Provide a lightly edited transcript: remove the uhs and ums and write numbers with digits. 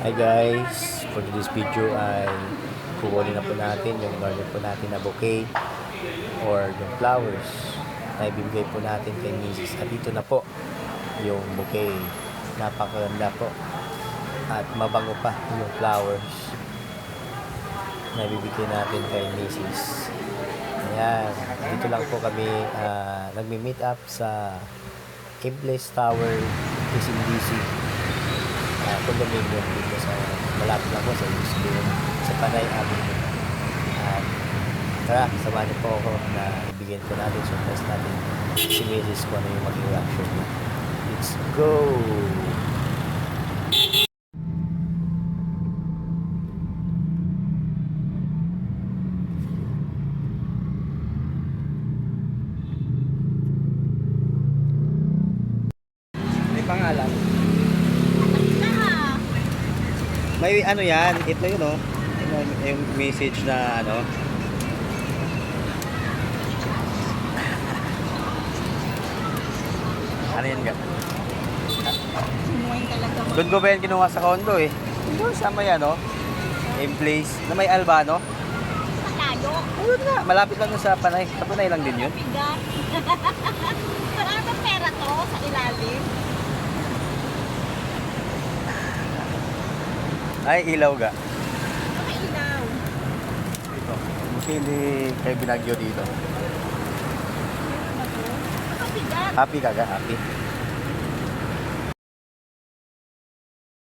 Hi guys, for this video ay kukunin na po natin yung order po natin na bouquet or yung flowers na ibibigay po natin kay Mrs. At dito na po yung bouquet. Napakaganda po at mabango pa yung flowers na ibibigay natin kay Mrs. Ayan, dito lang po kami nagmi-meet up sa Iblis Tower, SMDC. Condominium dito sa malapit lang po sa school sa Panay Avenue. At tara, samahan niyo po ako na ibigyan ko natin, surprise natin si Mrs. kung ano yung maging reaction niya. Let's go! May pangalan. May ano yan, ito yun oh. Yung message na ano. Ano yan ga? Doon ko ba yan kinuha sa condo eh? Doon sama yan oh. In place. Na may Albano. Masyado. Ayun nga, malapit lang sa Panay. Sa Panay lang din yun. Bigat. Marami bang pera to sa ilalim? Ay, ilaw ga. Mga ilaw. Ito. Hindi kayo binagyo dito. Makabigat. Happy ka ga? Happy.